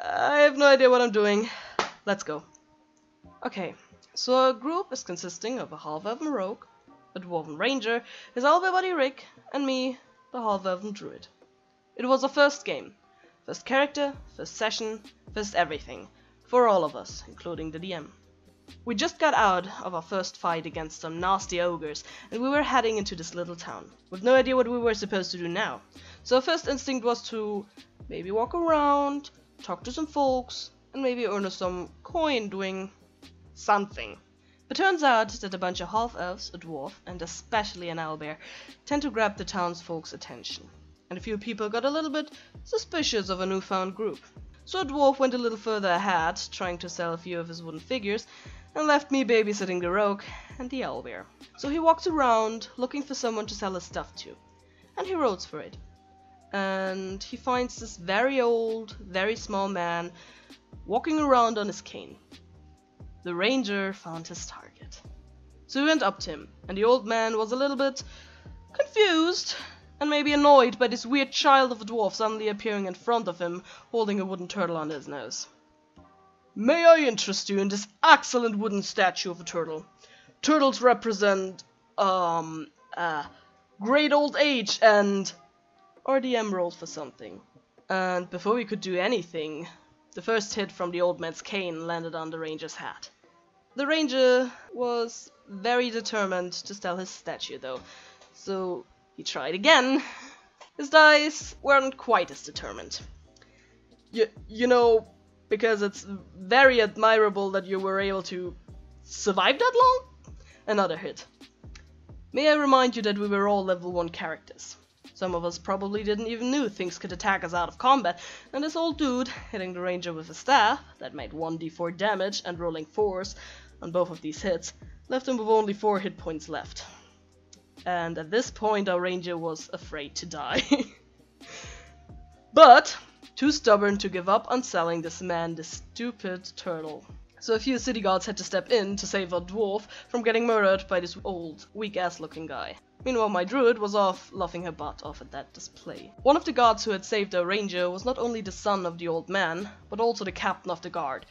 I have no idea what I'm doing. Let's go. Okay, so our group is consisting of a half-elven rogue, a dwarven ranger, his elder buddy Rick, and me, the half-elven druid. It was our first game. First character, first session, first everything. For all of us, including the DM. We just got out of our first fight against some nasty ogres, and we were heading into this little town, with no idea what we were supposed to do now. So our first instinct was to maybe walk around, talk to some folks, and maybe earn us some coin doing something. But turns out that a bunch of half-elves, a dwarf, and especially an owlbear tend to grab the townsfolk's attention. And a few people got a little bit suspicious of a newfound group. So a dwarf went a little further ahead, trying to sell a few of his wooden figures, and left me babysitting the rogue and the owlbear. So he walks around, looking for someone to sell his stuff to. And he roads for it. And he finds this very old, very small man walking around on his cane. The ranger found his target. So he went up to him, and the old man was a little bit confused and maybe annoyed by this weird child of a dwarf suddenly appearing in front of him, holding a wooden turtle under his nose. May I interest you in this excellent wooden statue of a turtle? Turtles represent, great old age and... Our DM rolled for something. And before we could do anything, the first hit from the old man's cane landed on the ranger's hat. The ranger was very determined to sell his statue though, so he tried again. His dice weren't quite as determined. You know, because it's very admirable that you were able to survive that long? Another hit. May I remind you that we were all level 1 characters. Some of us probably didn't even know things could attack us out of combat, and this old dude hitting the ranger with a staff that made 1d4 damage and rolling 4s on both of these hits left him with only 4 hit points left. And at this point our ranger was afraid to die. But too stubborn to give up on selling this man this stupid turtle. So a few city guards had to step in to save our dwarf from getting murdered by this old, weak-ass looking guy. Meanwhile, my druid was off laughing her butt off at that display. One of the guards who had saved our ranger was not only the son of the old man, but also the captain of the guard.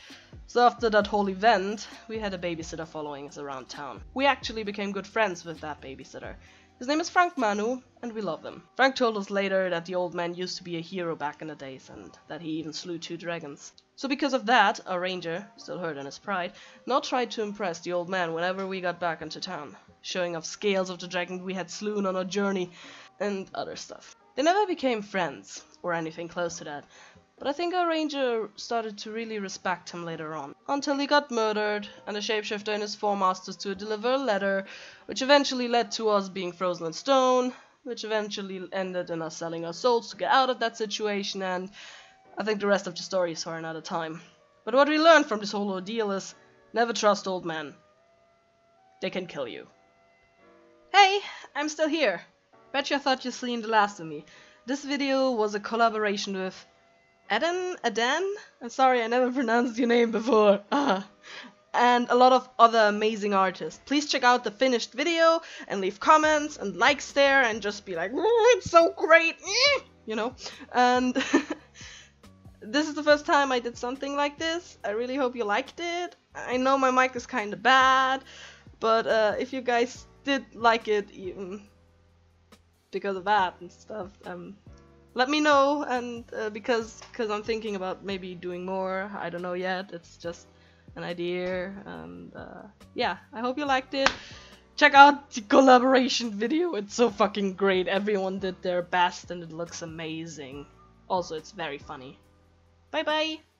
So after that whole event, we had a babysitter following us around town. We actually became good friends with that babysitter. His name is Frank Manu, and we love him. Frank told us later that the old man used to be a hero back in the days, and that he even slew 2 dragons. So because of that, our ranger, still hurt in his pride, now tried to impress the old man whenever we got back into town, showing off scales of the dragon we had slewn on our journey, and other stuff. They never became friends, or anything close to that, but I think our ranger started to really respect him later on, until he got murdered, and a shapeshifter and his 4 masters to deliver a letter, which eventually led to us being frozen in stone, which eventually ended in us selling our souls to get out of that situation, and I think the rest of the story is for another time. But what we learned from this whole ordeal is, never trust old men. They can kill you. Hey, I'm still here. Bet you thought you'd seen the last of me. This video was a collaboration with Aden? I'm sorry, I never pronounced your name before. And a lot of other amazing artists. Please check out the finished video and leave comments and likes there and just be like, it's so great, you know. And this is the first time I did something like this. I really hope you liked it. I know my mic is kind of bad, but if you guys did like it, even because of that and stuff, let me know. And because I'm thinking about maybe doing more. I don't know yet. It's just an idea. And yeah, I hope you liked it. Check out the collaboration video. It's so fucking great. Everyone did their best and it looks amazing. Also, it's very funny. Bye bye!